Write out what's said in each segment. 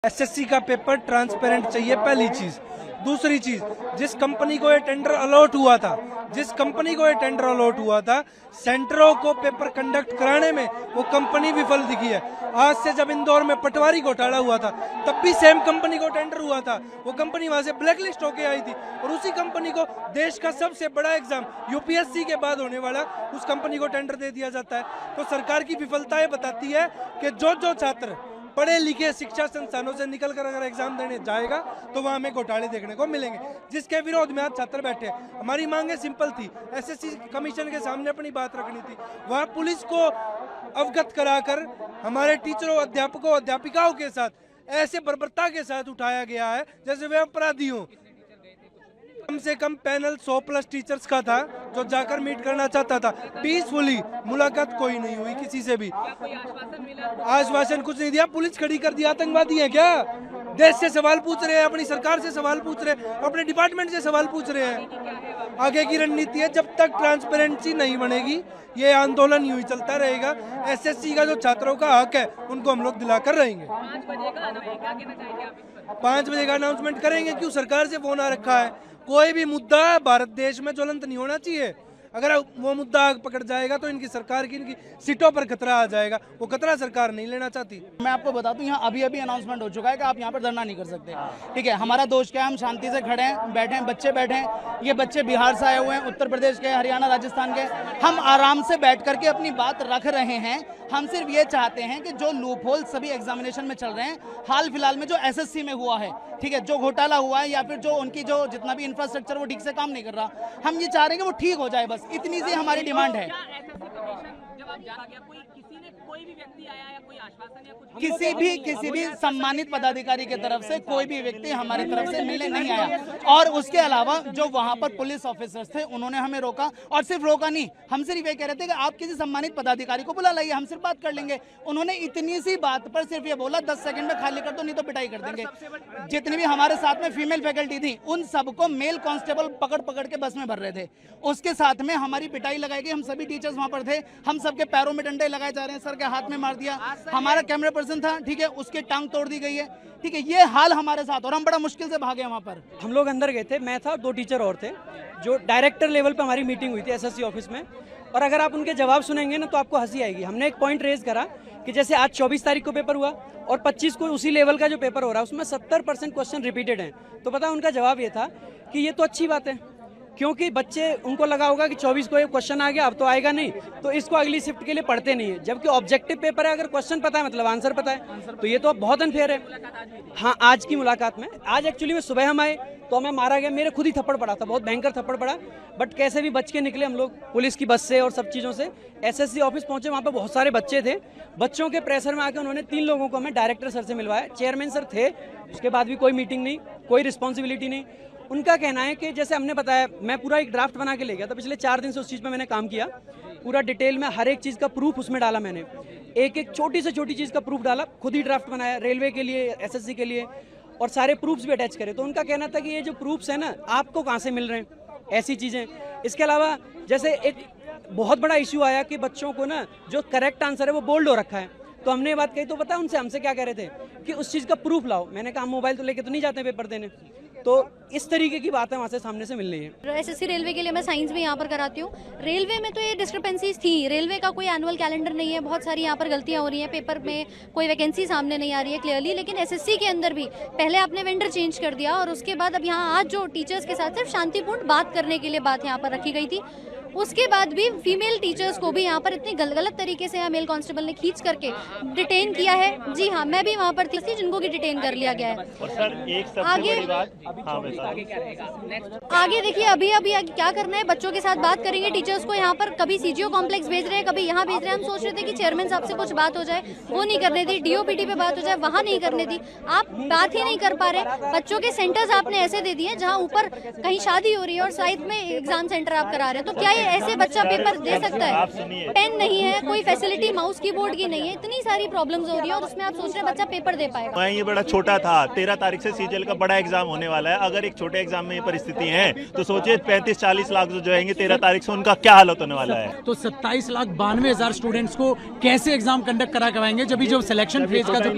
SSC का paper transparent चाहिए, पहली चीज। दूसरी चीज, जिस कंपनी को ये टेंडर अलॉट हुआ था, सेंटरों को पेपर कंडक्ट कराने में वो कंपनी विफल दिखी है। आज से जब इंदौर में पटवारी घोटाला हुआ था, तब भी सेम कंपनी को टेंडर हुआ था, वो कंपनी वहां से ब्लैकलिस्ट होके आई थी, और उसी कंपनी को देश का सबसे बड़ा एग्जाम यूपीएससी के बाद होने वाला, उस कंपनी को टेंडर दे दिया जाता है। तो सरकार की विफलताएं बताती है कि जो छात्र पढ़े लिखे शिक्षा संस्थानों से निकलकर अगर एग्जाम देने जाएगा तो वहां हमें घोटाले देखने को मिलेंगे, जिसके विरोध में आज छात्र बैठे हैं। हमारी मांगे सिंपल थी, एसएससी कमीशन के सामने अपनी बात रखनी थी, वहां पुलिस को अवगत कराकर हमारे टीचरों, अध्यापकों, अध्यापिकाओं के साथ ऐसे बर्बरता के साथ उठाया गया है जैसे वे अपराधी हों। कम से कम पैनल 100+ टीचर्स का था जो जाकर मीट करना चाहता था। पीसफुली मुलाकात कोई नहीं हुई किसी से भी, आश्वासन कुछ नहीं दिया। पुलिस खड़ी कर दिया, आतंकवादी है क्या? देश से सवाल पूछ रहे हैं, अपनी सरकार से सवाल पूछ रहे हैं, अपने डिपार्टमेंट से सवाल पूछ रहे हैं। आगे की रणनीति है, जब तक ट्रांसपेरेंसी नहीं बनेगी ये आंदोलन यूं ही चलता रहेगा। एसएससी का जो छात्रों का हक है उनको हम लोग दिलाकर रहेंगे। 5 बजे का अनाउंसमेंट करेंगे। क्यों? सरकार से फोन आ रखा है। कोई भी मुद्दा भारत देश में ज्वलंत नहीं होना चाहिए। अगर वो मुद्दा आग पकड़ जाएगा तो इनकी सरकार की, इनकी सीटों पर खतरा आ जाएगा। वो खतरा सरकार नहीं लेना चाहती। मैं आपको बता दूं, यहाँ अभी अनाउंसमेंट हो चुका है कि आप यहाँ पर धरना नहीं कर सकते। ठीक है, हमारा दोष क्या है, हम शांति से खड़े हैं, बैठे हैं, बच्चे बैठे हैं। ये बच्चे बिहार से आए हुए हैं, उत्तर प्रदेश के, हरियाणा, राजस्थान के। हम आराम से बैठ करके अपनी बात रख रहे हैं। हम सिर्फ ये चाहते हैं कि जो लूप होल सभी एग्जामिनेशन में चल रहे हैं, हाल फिलहाल में जो एसएससी में हुआ है, ठीक है, जो घोटाला हुआ है या फिर जो उनकी जो जितना भी इंफ्रास्ट्रक्चर वो ठीक से काम नहीं कर रहा, हम ये चाह रहे हैं कि वो ठीक हो जाए। बस इतनी सी हमारी डिमांड है। किसी भी सम्मानित पदाधिकारी की तरफ से कोई भी व्यक्ति हमारी तरफ से मिलने नहीं आया। और उसके अलावा जो वहां पर पुलिस ऑफिसर्स थे उन्होंने हमें रोका, और सिर्फ रोका नहीं, हम सिर्फ ये कह रहे थे कि आप किसी सम्मानित पदाधिकारी को बुला लाइए, हम सिर्फ बात कर लेंगे। उन्होंने इतनी सी बात पर सिर्फ ये बोला 10 सेकंड में खाली कर दो, नहीं तो पिटाई कर देंगे। जितनी भी हमारे साथ में फीमेल फैकल्टी थी उन सबको मेल कांस्टेबल पकड़ के बस में भर रहे थे। उसके साथ में हमारी पिटाई लगाई गई। हम सभी टीचर्स वहां पर थे, हम सबके पैरों में डंडे लगाए जा रहे हैं, सर के हाथ में मार दिया। हमारा कैमरा पर्सन था, ठीक है, उसकी टांग तोड़ दी गई है। ठीक है, ये हाल हमारे साथ, और हम बड़ा मुश्किल से भागे वहां पर। हम लोग अंदर गए थे, मैं था, 2 टीचर और थे। जो डायरेक्टर लेवल पे हमारी मीटिंग हुई थी एसएससी ऑफिस में, और अगर आप उनके जवाब सुनेंगे ना तो आपको हंसी आएगी। हमने एक पॉइंट रेज करा कि जैसे आज 24 तारीख को पेपर हुआ और 25 को उसी लेवल का जो पेपर हो रहा है उसमें 70% क्वेश्चन रिपीटेड हैं। तो पता उनका जवाब ये था कि ये तो अच्छी बात है, क्योंकि बच्चे, उनको लगा होगा कि 24 को ये क्वेश्चन आ गया, अब तो आएगा नहीं, तो इसको अगली शिफ्ट के लिए पढ़ते नहीं है। जबकि ऑब्जेक्टिव पेपर है, अगर क्वेश्चन पता है मतलब आंसर पता है, तो ये तो बहुत अनफेयर है। हाँ, आज की मुलाकात में, आज एक्चुअली में सुबह हम आए तो हमें मारा गया, मेरे खुद ही थप्पड़ पड़ा था, बहुत भयंकर थप्पड़ पड़ा, बट कैसे भी बच के निकले हम लोग पुलिस की बस से और सब चीज़ों से। एसएससी ऑफिस पहुंचे, वहाँ पर बहुत सारे बच्चे थे। बच्चों के प्रेशर में आकर उन्होंने 3 लोगों को हमें डायरेक्टर सर से मिलवाया। चेयरमैन सर थे, उसके बाद भी कोई मीटिंग नहीं, कोई रिस्पॉन्सिबिलिटी नहीं। उनका कहना है कि जैसे हमने बताया, मैं पूरा एक ड्राफ्ट बना के ले गया था, पिछले 4 दिन से उस चीज़ पे मैंने काम किया, पूरा डिटेल में हर एक चीज़ का प्रूफ उसमें डाला मैंने, एक छोटी से छोटी चीज़ का प्रूफ डाला, खुद ही ड्राफ्ट बनाया रेलवे के लिए, एसएससी के लिए, और सारे प्रूफ्स भी अटैच करे। तो उनका कहना था कि ये जो प्रूफ्स है ना, आपको कहाँ से मिल रहे हैं ऐसी चीज़ें। इसके अलावा जैसे एक बहुत बड़ा इशू आया कि बच्चों को ना जो करेक्ट आंसर है वो बोल्ड हो रखा है, तो हमने ये बात कही, तो पता उनसे हमसे क्या कह रहे थे कि उस चीज़ का प्रूफ लाओ। मैंने कहा मोबाइल तो लेके तो नहीं जाते पेपर देने। तो इस तरीके की बात है वहाँ से सामने से मिल रही है। एसएससी रेलवे के लिए मैं साइंस भी यहाँ पर कराती हूँ। रेलवे में तो ये डिस्क्रिपेंसीज थी, रेलवे का कोई एनुअल कैलेंडर नहीं है, बहुत सारी यहाँ पर गलतियाँ हो रही हैं, पेपर में कोई वैकेंसी सामने नहीं आ रही है क्लियरली। लेकिन एसएससी के अंदर भी पहले आपने वेंडर चेंज कर दिया, और उसके बाद अब यहाँ आज जो टीचर्स के साथ सिर्फ शांतिपूर्ण बात करने के लिए बात यहाँ पर रखी गई थी, उसके बाद भी फीमेल टीचर्स को भी यहाँ पर इतनी गलत तरीके से मेल कांस्टेबल ने खींच करके डिटेन किया है। जी हाँ, मैं भी वहाँ पर थी जिनको की डिटेन कर लिया गया है। और सर एक सबसे बड़ी बात, आगे देखिए, अभी क्या करना है, बच्चों के साथ बात करेंगे। टीचर्स को यहाँ पर कभी सीजीओ कॉम्प्लेक्स भेज रहे हैं, कभी यहाँ भेज रहे हैं। हम सोच रहे थे कि चेयरमैन साहब से कुछ बात हो जाए, वो नहीं करने दी। डीओपीटी पे बात हो जाए, वहाँ नहीं करने दी। आप बात ही नहीं कर पा रहे। बच्चों के सेंटर्स आपने ऐसे दे दिए जहाँ ऊपर कहीं शादी हो रही है और साइड में एग्जाम सेंटर आप करा रहे हैं, तो क्या ये ऐसे बच्चा पेपर दे सकता आप है? सुनिए। पेन नहीं है, कोई फैसिलिटी माउस कीबोर्ड की नहीं है, इतनी सारी प्रॉब्लम्स हो रही है और उसमें आप सोच रहे हैं बच्चा पेपर दे पाएगा? मैं ये बड़ा छोटा था, 13 तारीख से सीजीएल का बड़ा एग्जाम होने वाला है। अगर एक छोटे एग्जाम में ये परिस्थिति है तो सोचिए 35-40 लाख जो जाएंगे 13 तारीख से, उनका क्या हालत होने वाला है। तो 27,92,000 स्टूडेंट्स को कैसे एग्जाम कंडक्ट करा करवाएंगे जब जो सिलेक्शन फेज का जो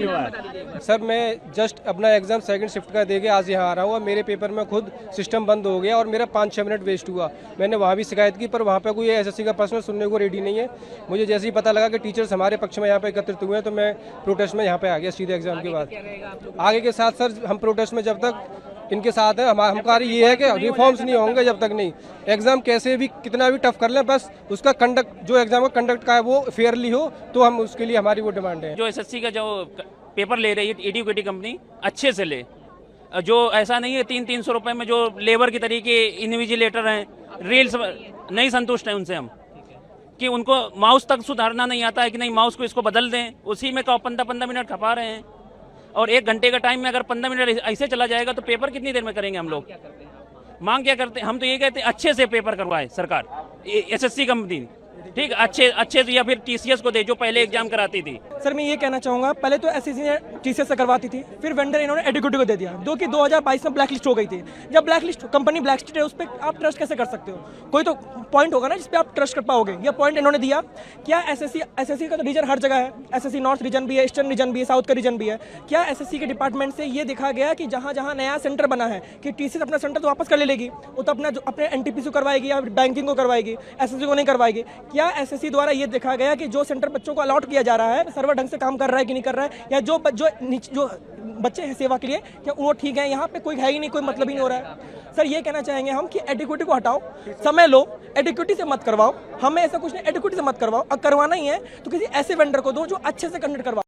सर मैं जस्ट अपना एग्जाम सेकंड शिफ्ट का देके आज यहाँ आ रहा हूँ और मेरे पेपर में खुद सिस्टम बंद हो गया और मेरा 5-6 मिनट वेस्ट हुआ। मैंने वहाँ भी शिकायत की पर वहाँ पे कोई एसएससी का पर्सनल सुनने को रेडी नहीं है। मुझे जैसे ही पता लगा कि टीचर्स हमारे पक्ष में यहाँ पे एकत्रित हुए हैं तो मैं प्रोटेस्ट में यहाँ पे आ गया सीधे एग्जाम के बाद। आगे के साथ सर हम प्रोटेस्ट में जब तक इनके साथ है हमारा ये है कि रिफॉर्म्स नहीं होंगे जब तक नहीं, एग्जाम कैसे भी कितना भी टफ कर लें, बस उसका कंडक्ट जो एग्जाम का कंडक्ट का है वो फेयरली हो, तो हम उसके लिए हमारी वो डिमांड है। जो एसएससी का जो पेपर ले रही है एडुकेटी कंपनी अच्छे से ले, जो ऐसा नहीं है 300-300 रुपए में जो लेबर के तरीके इन्विजिलेटर हैं, रील्स नहीं संतुष्ट हैं उनसे हम, कि उनको माउस तक सुधारना नहीं आता है कि नहीं माउस को इसको बदल दें, उसी में 15 मिनट खपा रहे हैं। और 1 घंटे का टाइम में अगर 15 मिनट ऐसे चला जाएगा तो पेपर कितनी देर में करेंगे हम लोग? मांग क्या करते हैं हम? तो ये कहते हैं अच्छे से पेपर करवाए सरकार, एसएससी कंपनी, ठीक, अच्छे से, या फिर टीसीएस को दे जो पहले एग्जाम कराती थी। सर मैं ये कहना चाहूंगा, पहले तो एसएससी ने टीसीएस से करवाती थी, फिर वेंडर इन्होंने एडुकेटी को दे दिया, जो कि 2022 में ब्लैक लिस्ट हो गई थी। जब black list company black list है उस पर आप ट्रस्ट कैसे कर सकते हो? कोई तो पॉइंट होगा ना जिस पे आप ट्रस्ट कर पाओगे। ये पॉइंट इन्होंने दिया। क्या एसएससी का तो रीजन हर जगह है, एसएससी नॉर्थ रीजन भी है, ईस्टर्न रीजन भी है, साउथ का रीजन भी है। क्या एसएससी के डिपार्टमेंट से ये देखा गया कि जहाँ जहाँ नया सेंटर बना है कि टीसीएस अपना सेंटर तो वापस कर ले लेगी, वो तो अपने एनटीपीसी करवाएगी या बैंकिंग को करवाएगी, एसएससी को नहीं करवाएगी? क्या एसएससी द्वारा ये देखा गया कि जो सेंटर बच्चों को अलॉट किया जा रहा है सर्वर ढंग से काम कर रहा है कि नहीं कर रहा है, या जो बच्चे हैं सेवा के लिए क्या वो ठीक है? यहाँ पे कोई है ही नहीं, कोई मतलब ही नहीं हो रहा है। सर ये कहना चाहेंगे हम कि एडुकेटी को हटाओ, समय लो, एडुकेटी से मत करवाओ, हमें ऐसा कुछ नहीं, एडुकेटी से मत करवाओ। अब करवाना ही है तो किसी ऐसे वेंडर को दो जो अच्छे से कंडक्ट करवाओ।